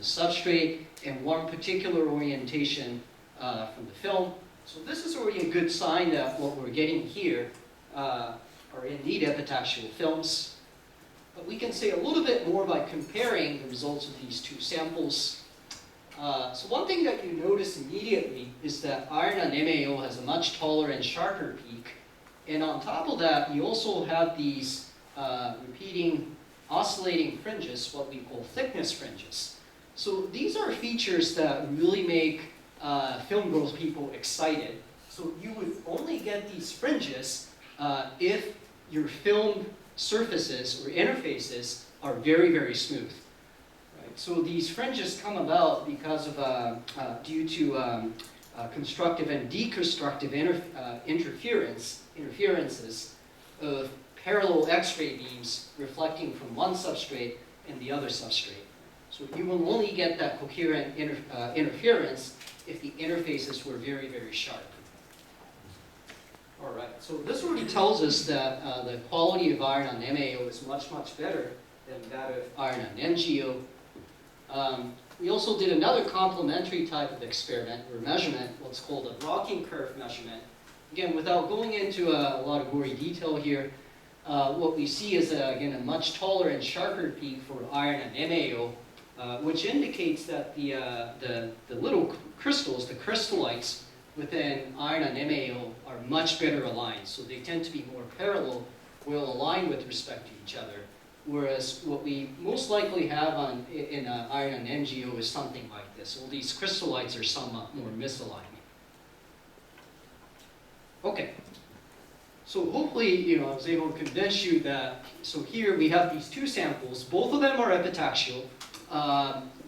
the substrate and one particular orientation from the film. So this is already a good sign that what we're getting here are indeed epitaxial films. But we can say a little bit more by comparing the results of these two samples. So one thing that you notice immediately is that iron on MAO has a much taller and sharper peak. And on top of that, you also have these repeating oscillating fringes, what we call thickness fringes. So these are features that really make film growth people excited. So you would only get these fringes if your film surfaces or interfaces are very, very smooth. Right? So these fringes come about because of due to constructive and deconstructive interferences of parallel X-ray beams reflecting from one substrate and the other substrate. So you will only get that coherent interference if the interfaces were very, very sharp. All right, so this already tells us that the quality of iron on MAO is much, much better than that of iron on MgO. We also did another complementary type of experiment or measurement, what's called a rocking curve measurement. Again, without going into a lot of gory detail here, what we see is, again, a much taller and sharper peak for iron on MAO, which indicates that the little crystals, the crystallites within iron on MAO are much better aligned. So they tend to be more parallel, will align with respect to each other. Whereas what we most likely have in iron on MgO is something like this. All these crystallites are somewhat more misaligned. Okay. So hopefully, I was able to convince you that, so here we have these two samples. Both of them are epitaxial,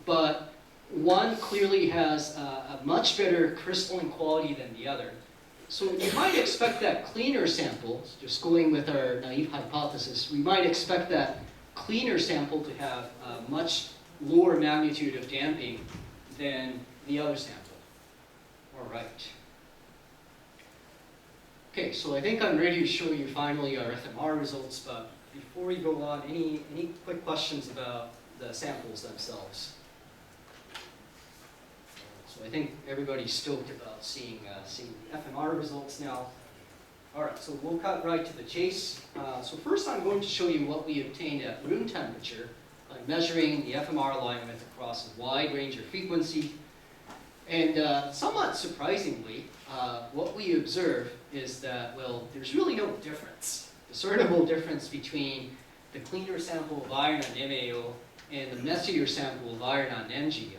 but one clearly has a much better crystalline quality than the other. So you might expect that cleaner sample, just going with our naive hypothesis, we might expect that cleaner sample to have a much lower magnitude of damping than the other sample. All right. Okay, so I think I'm ready to show you finally our FMR results, but before we go on, any quick questions about the samples themselves? So I think everybody's stoked about seeing the FMR results now. All right, so we'll cut right to the chase. So first I'm going to show you what we obtained at room temperature by measuring the FMR line width across a wide range of frequency. And somewhat surprisingly, what we observe is that, well, there's really no difference, discernible difference between the cleaner sample of iron on MAO and the messier sample of iron on MgO.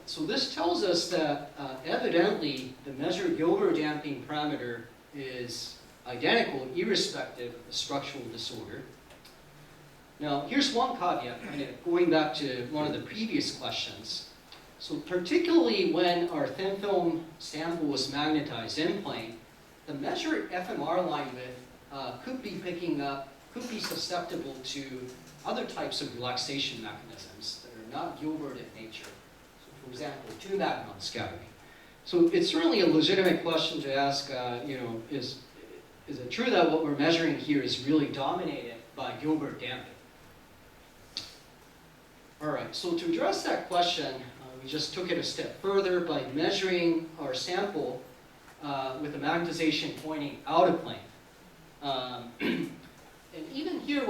So this tells us that evidently the measured Gilbert damping parameter is identical irrespective of the structural disorder. Now here's one caveat, going back to one of the previous questions. So particularly when our thin film sample was magnetized in plane, the measured FMR line width could be susceptible to other types of relaxation mechanisms that are not Gilbert in nature. For example, two magnon scattering. So it's certainly a legitimate question to ask, is it true that what we're measuring here is really dominated by Gilbert damping? All right, so to address that question, we just took it a step further by measuring our sample with a magnetization pointing out of plane. And even here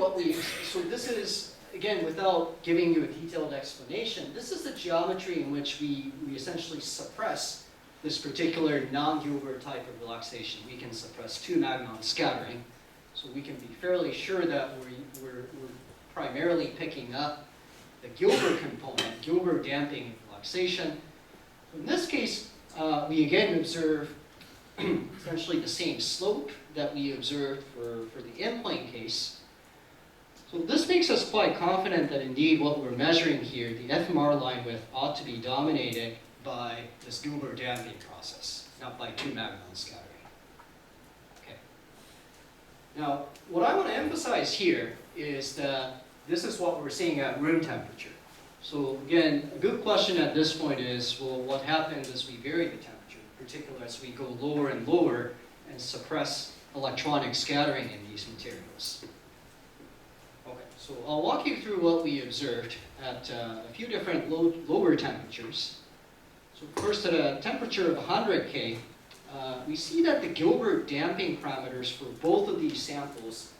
so this is, again, without giving you a detailed explanation, this is the geometry in which we essentially suppress this particular non-Gilbert type of relaxation. We can suppress two magnon scattering, so we can be fairly sure that we're primarily picking up the Gilbert component, Gilbert damping and relaxation. In this case, we again observe essentially the same slope that we observed for the in-plane case. So this makes us quite confident that indeed what we're measuring here, the FMR line width, ought to be dominated by this Gilbert damping process, not by two magnon scattering. Okay. Now, what I want to emphasize here is that this is what we're seeing at room temperature. So again, a good question at this point is, well, what happens as we vary the temperature, in particular as we go lower and lower and suppress electronic scattering in these materials? So I'll walk you through what we observed at a few different lower temperatures. So first, at a temperature of 100 K, we see that the Gilbert damping parameters for both of these samples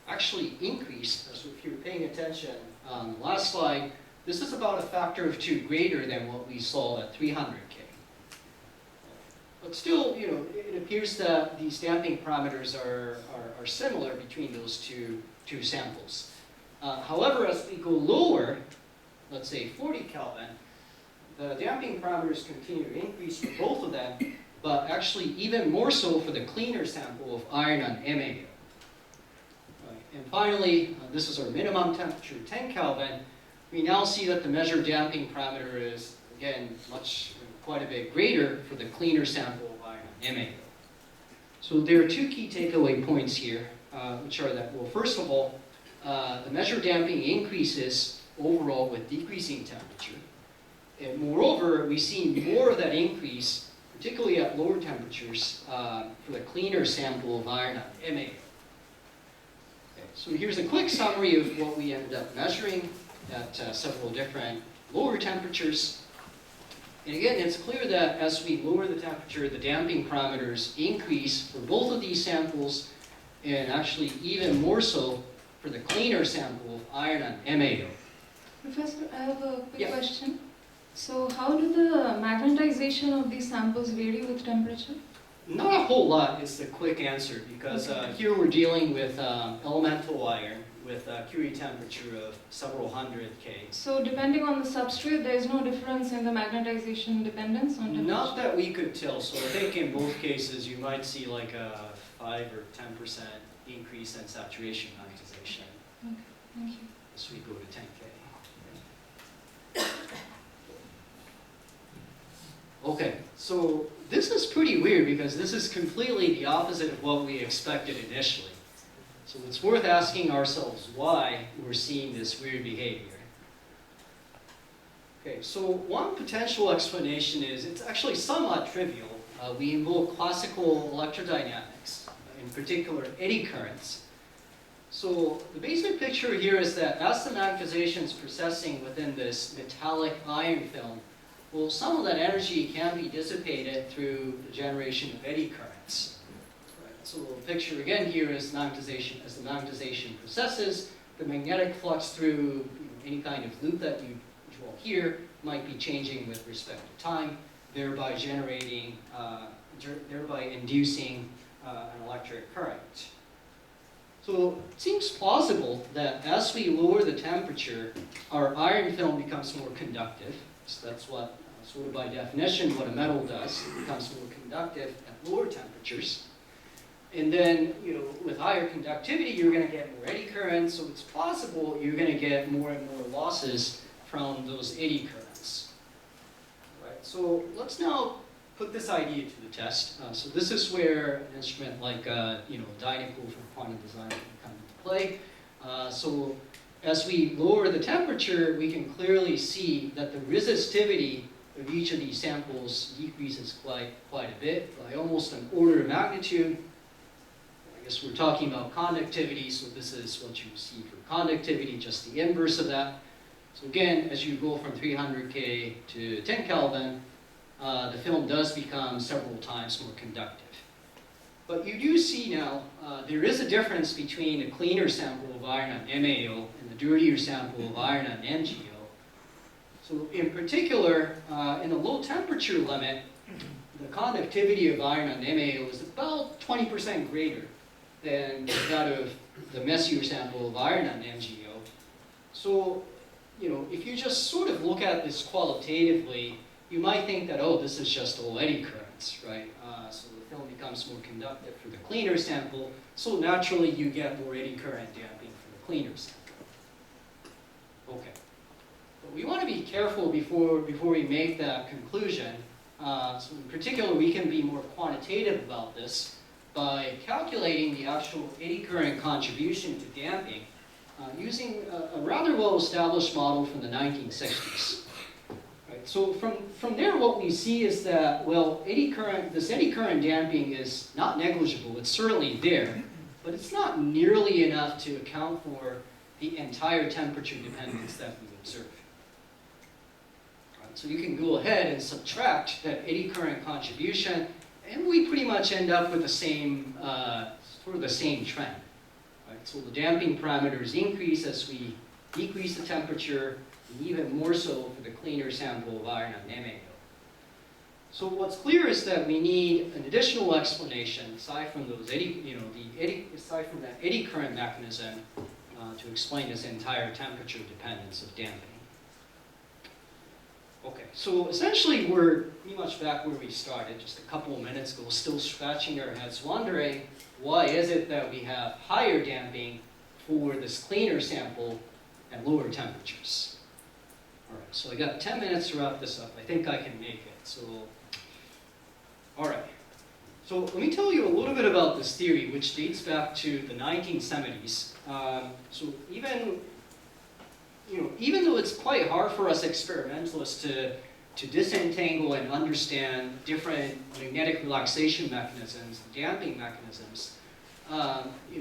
actually increased. So if you're paying attention on the last slide, this is about a factor of 2 greater than what we saw at 300 K. But still, it appears that these damping parameters are similar between those two samples. However, as we go lower, let's say 40 Kelvin, the damping parameters continue to increase for both of them, but actually even more so for the cleaner sample of iron on MAO. And finally, this is our minimum temperature, 10 Kelvin. We now see that the measured damping parameter is, again, quite a bit greater for the cleaner sample of iron on MAO. So there are two key takeaway points here, which are that, well, first of all, the measured damping increases overall with decreasing temperature. And moreover, we see more of that increase, particularly at lower temperatures, for the cleaner sample of iron on MAO. Okay, so here's a quick summary of what we ended up measuring at several different lower temperatures. And again, it's clear that as we lower the temperature, the damping parameters increase for both of these samples, and actually even more so for the cleaner sample of iron on MAO. Professor, I have a quick question. So how do the magnetization of these samples vary with temperature? Not a whole lot is the quick answer, because here we're dealing with elemental iron with a Curie temperature of several hundred K. So depending on the substrate, there is no difference in the magnetization dependence on temperature? Not that we could tell. So I think in both cases you might see like a 5 or 10% increase in saturation magnetization. Okay, thank you. As we go to 10K. Okay, so this is pretty weird because this is completely the opposite of what we expected initially. So it's worth asking ourselves why we're seeing this weird behavior. Okay, so one potential explanation is it's actually somewhat trivial. We invoke classical electrodynamics, in particular eddy currents. So the basic picture here is that as the magnetization is processing within this metallic iron film, well, some of that energy can be dissipated through the generation of eddy currents. Right? So the picture again here is magnetization. As the magnetization processes, the magnetic flux through any kind of loop that you draw here might be changing with respect to time, thereby generating, thereby inducing an electric current. So it seems plausible that as we lower the temperature, our iron film becomes more conductive. So that's what, sort of by definition, what a metal does. It becomes more conductive at lower temperatures. And then, with higher conductivity, you're going to get more eddy currents. So it's plausible you're going to get more and more losses from those eddy currents. Right. So let's now put this idea to the test. So this is where an instrument like Dynapool for quantum design can come into play. So as we lower the temperature, we can clearly see that the resistivity of each of these samples decreases quite a bit, by almost an order of magnitude. I guess we're talking about conductivity, so this is what you see for conductivity, just the inverse of that. So again, as you go from 300 K to 10 Kelvin, the film does become several times more conductive. But you do see now, there is a difference between a cleaner sample of iron on MAO and the dirtier sample of iron on MgO. So in particular, in the low temperature limit, the conductivity of iron on MAO is about 20% greater than that of the messier sample of iron on MgO. So, if you just sort of look at this qualitatively, you might think that, oh, this is just all eddy currents, right? So the film becomes more conductive for the cleaner sample, so naturally you get more eddy current damping for the cleaner sample. Okay. But we want to be careful before we make that conclusion. So in particular, we can be more quantitative about this by calculating the actual eddy current contribution to damping using a rather well-established model from the 1960s. Right, so from there, what we see is that, well, this eddy current damping is not negligible. It's certainly there, but it's not nearly enough to account for the entire temperature dependence that we observe. Right, so you can go ahead and subtract that eddy current contribution, and we pretty much end up with the same, sort of the same trend. Right? So the damping parameters increase as we decrease the temperature, and even more so for the cleaner sample of iron and Neme. So what's clear is that we need an additional explanation aside from those aside from that eddy current mechanism to explain this entire temperature dependence of damping. Okay, so essentially we're pretty much back where we started just a couple of minutes ago, still scratching our heads, wondering why is it that we have higher damping for this cleaner sample at lower temperatures. All right, so I got 10 minutes to wrap this up. I think I can make it. So, all right. So let me tell you a little bit about this theory, which dates back to the 1970s. So even though it's quite hard for us experimentalists to disentangle and understand different magnetic relaxation mechanisms, damping mechanisms,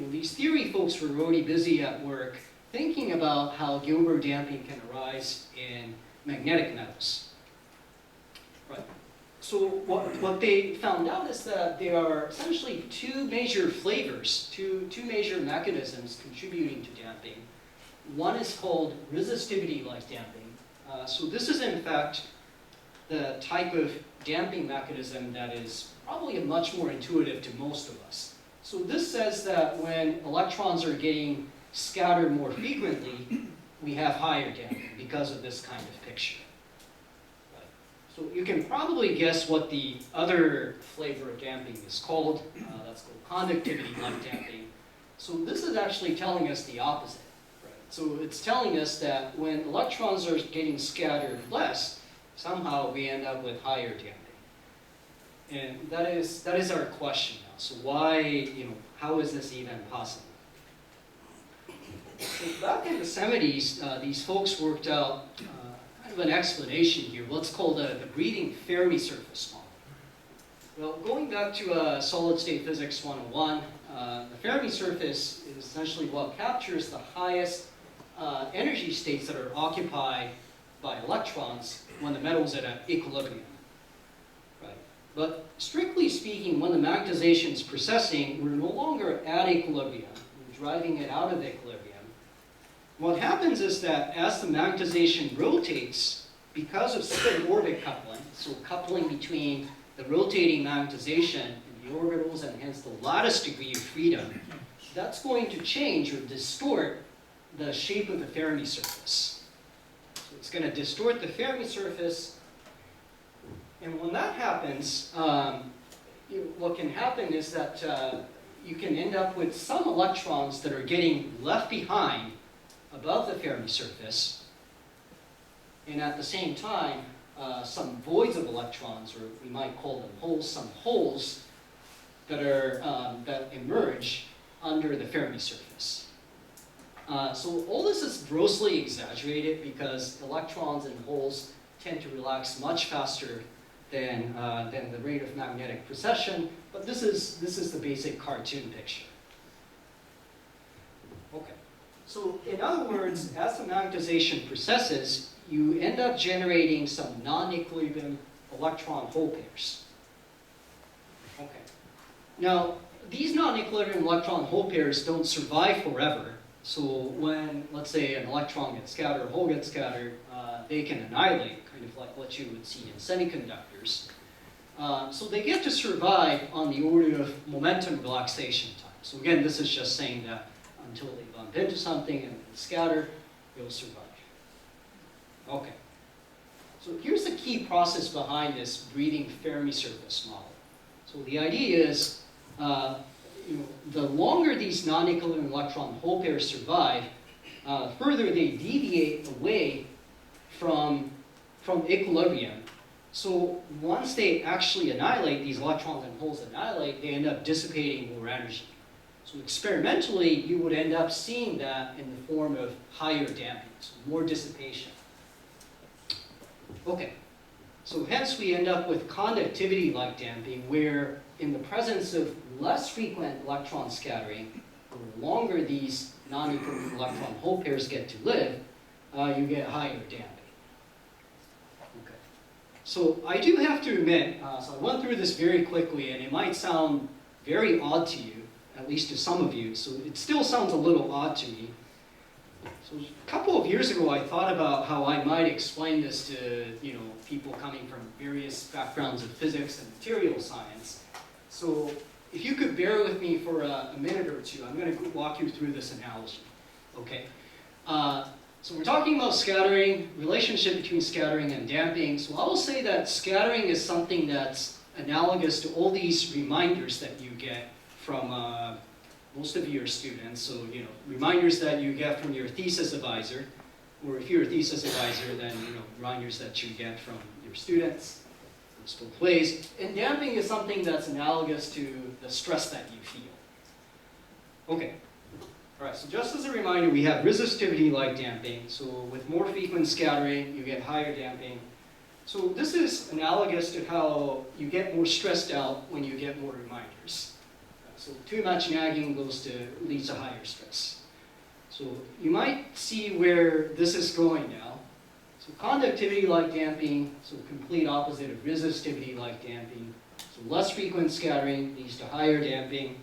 these theory folks were already busy at work thinking about how Gilbert damping can arise in magnetic metals. Right. So what they found out is that there are essentially two major flavors, two major mechanisms contributing to damping. One is called resistivity-like damping. So this is in fact the type of damping mechanism that is probably much more intuitive to most of us. So this says that when electrons are getting scattered more frequently, we have higher damping because of this kind of picture. Right. So you can probably guess what the other flavor of damping is called. That's called conductivity-like damping. So this is actually telling us the opposite. So it's telling us that when electrons are getting scattered less, somehow we end up with higher damping. And that is our question now. So why, how is this even possible? So back in the 70s, these folks worked out kind of an explanation here, what's called the breathing Fermi surface model. Well, going back to solid state physics 101, the Fermi surface is essentially what captures the highest energy states that are occupied by electrons when the metal's at an equilibrium. Right. But strictly speaking, when the magnetization is precessing, we're no longer at equilibrium. We're driving it out of equilibrium. What happens is that as the magnetization rotates, because of spin orbit coupling, so coupling between the rotating magnetization and the orbitals and hence the lattice degree of freedom, that's going to change or distort the shape of the Fermi surface. So it's going to distort the Fermi surface, and when that happens, what can happen is that you can end up with some electrons that are getting left behind above the Fermi surface, and at the same time, some voids of electrons, or we might call them holes, some holes that emerge under the Fermi surface. So all this is grossly exaggerated because electrons and holes tend to relax much faster than the rate of magnetic precession, but this is the basic cartoon picture. Okay, so in other words, as the magnetization precesses, you end up generating some non-equilibrium electron-hole pairs. Okay, now these non-equilibrium electron-hole pairs don't survive forever. So when, let's say, an electron gets scattered, a hole gets scattered, they can annihilate, kind of like what you would see in semiconductors. So they get to survive on the order of momentum relaxation time. So again, this is just saying that until they bump into something and scatter, they'll survive. Okay. So here's the key process behind this breathing Fermi surface model. So the idea is, the longer these non-equilibrium electron hole pairs survive, further they deviate away from equilibrium. So once they actually annihilate, these electrons and holes annihilate, they end up dissipating more energy. So experimentally, you would end up seeing that in the form of higher damping, so more dissipation. Okay, so hence we end up with conductivity-like damping, where in the presence of less frequent electron scattering, the longer these non-equal electron hole pairs get to live, you get higher damping. Okay. So I do have to admit, so I went through this very quickly, and it might sound very odd to you, at least to some of you, so it still sounds a little odd to me. So a couple of years ago, I thought about how I might explain this to people coming from various backgrounds of physics and material science. So if you could bear with me for a minute or two, I'm going to walk you through this analogy. Okay. So we're talking about scattering, relationship between scattering and damping. So I will say that scattering is something that's analogous to all these reminders that you get from most of your students. So, reminders that you get from your thesis advisor, or if you're a thesis advisor, then, reminders that you get from your students. Those both ways. And damping is something that's analogous to the stress that you feel. Okay. All right, so just as a reminder, we have resistivity-like damping. So with more frequent scattering, you get higher damping. So this is analogous to how you get more stressed out when you get more reminders. So too much nagging leads to higher stress. So you might see where this is going now. So conductivity-like damping, so complete opposite of resistivity-like damping. So less frequent scattering leads to higher damping.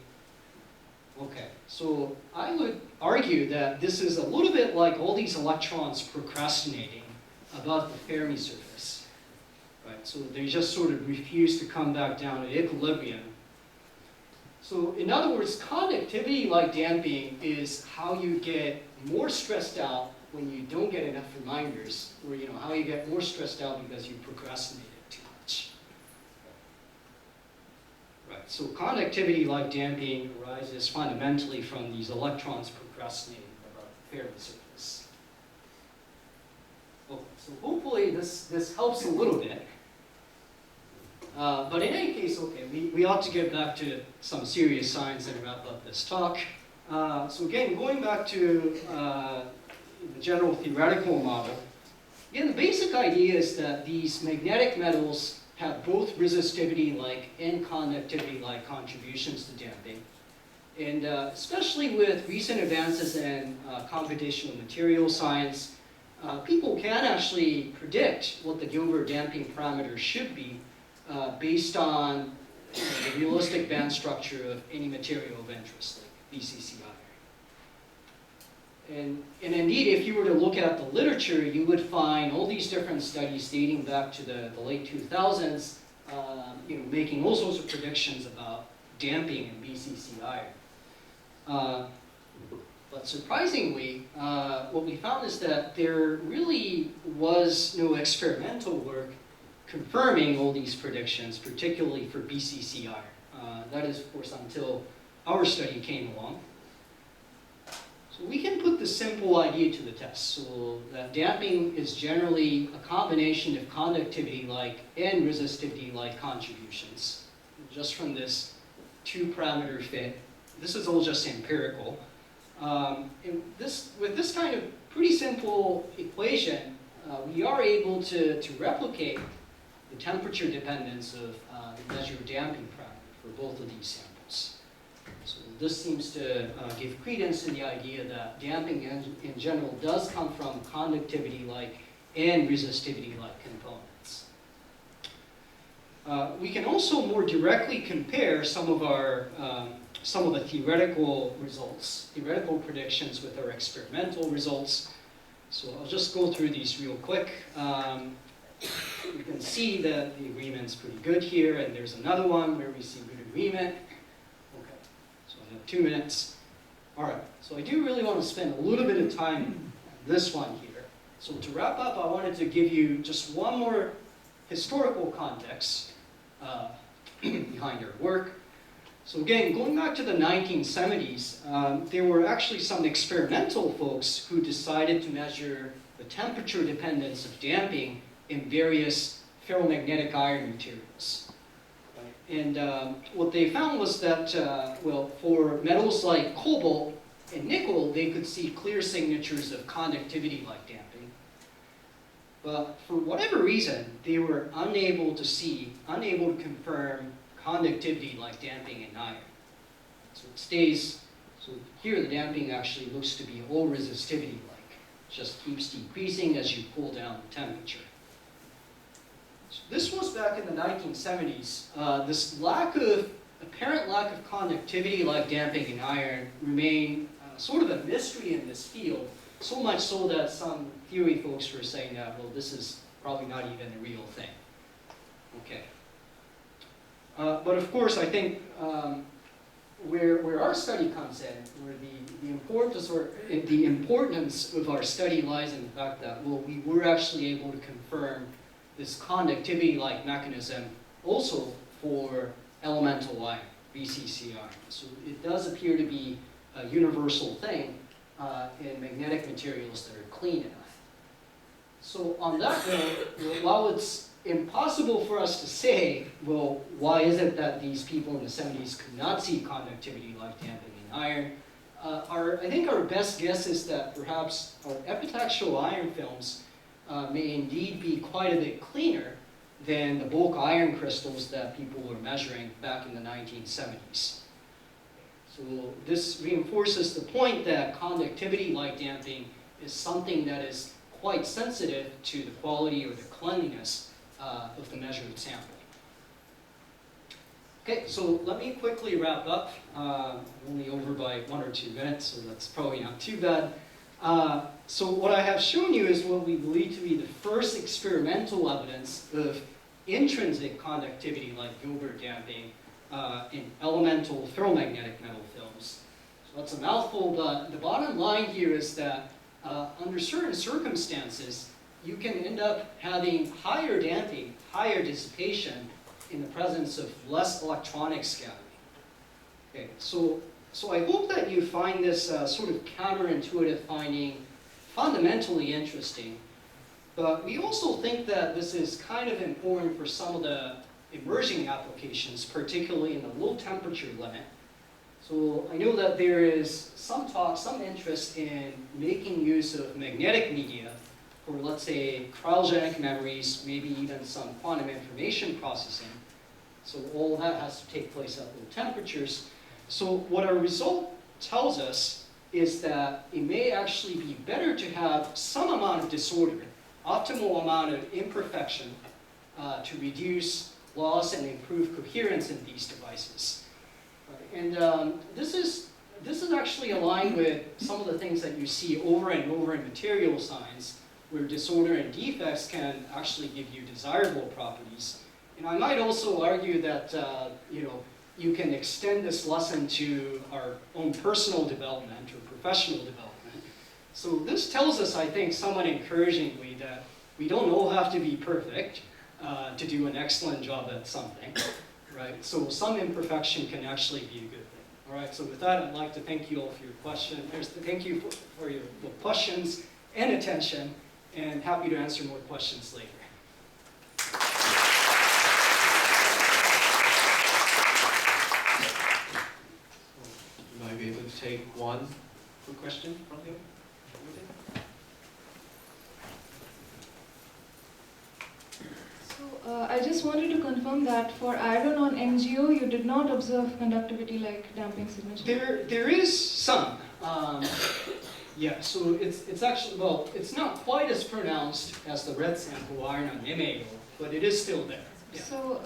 Okay, so I would argue that this is a little bit like all these electrons procrastinating above the Fermi surface. Right, so they just sort of refuse to come back down to equilibrium. So in other words, conductivity-like damping is how you get more stressed out when you don't get enough reminders, or how you get more stressed out because you procrastinated too much. Right, so conductivity-like damping arises fundamentally from these electrons procrastinating about the Fermi surface. Okay, so hopefully this helps a little bit. But in any case, okay, we ought to get back to some serious science and wrap up this talk. So again, going back to the general theoretical model, again, the basic idea is that these magnetic metals have both resistivity-like and conductivity-like contributions to damping. And especially with recent advances in computational material science, people can actually predict what the Gilbert damping parameter should be based on the realistic band structure of any material of interest, like BCC iron. And indeed, if you were to look at the literature, you would find all these different studies dating back to the late 2000s, making all sorts of predictions about damping in BCC iron. But surprisingly, what we found is that there really was no experimental work confirming all these predictions, particularly for BCC iron. That is, of course, until our study came along. So we can put the simple idea to the test. So that damping is generally a combination of conductivity-like and resistivity-like contributions, just from this two-parameter fit. This is all just empirical. With this kind of pretty simple equation, we are able to replicate the temperature dependence of the measured damping parameter for both of these samples. So this seems to give credence to the idea that damping in general does come from conductivity-like and resistivity-like components. We can also more directly compare some of the theoretical results, theoretical predictions with our experimental results. So I'll just go through these real quick. You can see that the agreement's pretty good here, and there's another one where we see good agreement. Okay, so I have 2 minutes. All right, so I do really want to spend a little bit of time on this one here. So to wrap up, I wanted to give you just one more historical context behind our work. So again, going back to the 1970s, there were actually some experimental folks who decided to measure the temperature dependence of damping in various ferromagnetic iron materials. And what they found was that, for metals like cobalt and nickel, they could see clear signatures of conductivity-like damping. But for whatever reason, they were unable to confirm conductivity-like damping in iron. So it stays So here the damping actually looks to be low resistivity-like. Just keeps decreasing as you pull down the temperature. So this was back in the 1970s. This apparent lack of conductivity like damping in iron remained sort of a mystery in this field, so much so that some theory folks were saying that, well, this is probably not even a real thing. Okay. But of course, I think where our study comes in, where the importance of our study lies in the fact that, well, we were actually able to confirm this conductivity-like mechanism also for elemental iron, BCC iron. So it does appear to be a universal thing in magnetic materials that are clean enough. So on that note, while it's impossible for us to say, well, why is it that these people in the 70s could not see conductivity like damping in iron? I think our best guess is that perhaps our epitaxial iron films may indeed be quite a bit cleaner than the bulk iron crystals that people were measuring back in the 1970s. So this reinforces the point that conductivity like damping is something that is quite sensitive to the quality or the cleanliness of the measured sample. Okay, so let me quickly wrap up. Only over by 1 or 2 minutes, so that's probably not too bad. So what I have shown you is what we believe to be the first experimental evidence of intrinsic conductivity like Gilbert damping in elemental ferromagnetic metal films. So that's a mouthful, but the bottom line here is that under certain circumstances, you can end up having higher damping, higher dissipation in the presence of less electronic scattering. Okay, so I hope that you find this sort of counterintuitive finding fundamentally interesting, but we also think that this is kind of important for some of the emerging applications, particularly in the low temperature limit. So I know that there is some talk, some interest in making use of magnetic media for, let's say, cryogenic memories, maybe even some quantum information processing. So all that has to take place at low temperatures. So what our result tells us is that it may actually be better to have some amount of disorder, optimal amount of imperfection, to reduce loss and improve coherence in these devices. And this is actually aligned with some of the things that you see over and over in material science, where disorder and defects can actually give you desirable properties. And I might also argue that you can extend this lesson to our own personal development or professional development. So this tells us, I think, somewhat encouragingly that we don't all have to be perfect to do an excellent job at something, right? So some imperfection can actually be a good thing. All right, so with that, I'd like to thank you all for your question. Thank you for your questions and attention, and happy to answer more questions later. You might be able to take one quick question from you. So I just wanted to confirm that for iron on MgO, you did not observe conductivity like damping signature. There is some. Yeah, so it's actually, well, it's not quite as pronounced as the red sample iron on MAO, but it is still there. Yeah. So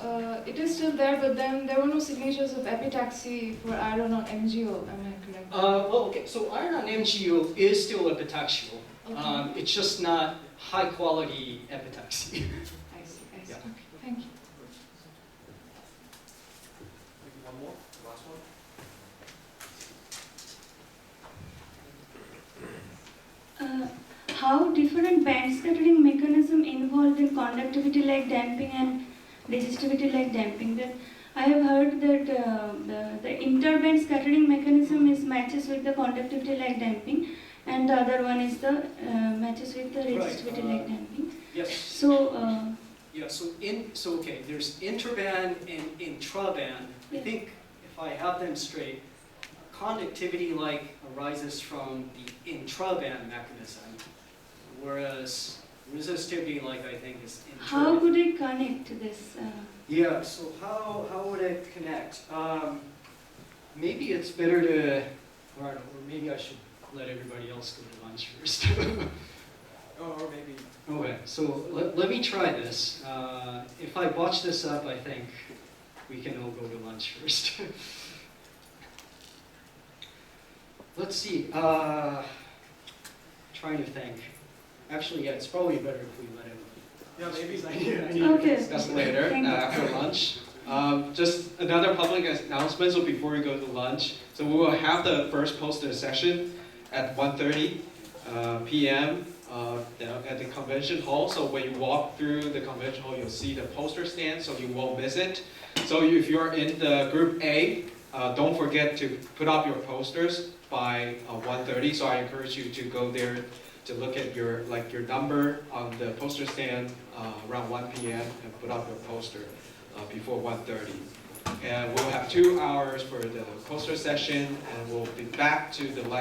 it is still there, but then there were no signatures of epitaxy for iron on MgO, am I correct? Well, okay, so iron on MgO is still epitaxial. Okay. It's just not high quality epitaxy. I see. Yeah. Okay, thank you. Maybe one more, last one. How different band scattering mechanism involved in conductivity like damping and resistivity like damping? That I have heard that the interband scattering mechanism is matches with the conductivity like damping, and the other one is the matches with the resistivity like damping. Yes. So Yeah, so okay, there's interband and intraband. I Yeah. think if I have them straight, conductivity like arises from the intraband mechanism, whereas resistivity like I think is interband. how could it connect to this? Yeah, so how would it connect? Maybe it's better to All right, or maybe I should let everybody else go to lunch first. Or maybe. Okay, so let me try this. If I botch this up, I think we can all go to lunch first. Let's see. Trying to think. Actually, yeah, it's probably better if we let him. Yeah, maybe. I need Okay. to discuss later Thank you. after lunch. Just another public announcement, so before we go to lunch. So we will have the first poster session at 1:30 p.m. At the convention hall. So when you walk through the convention hall, you'll see the poster stand, so you won't miss it. So if you're in the group A, don't forget to put up your posters by 1:30. So I encourage you to go there to look at your number on the poster stand around 1 p.m. and put up your poster before 1:30. And we'll have 2 hours for the poster session, and we'll be back to the lecture.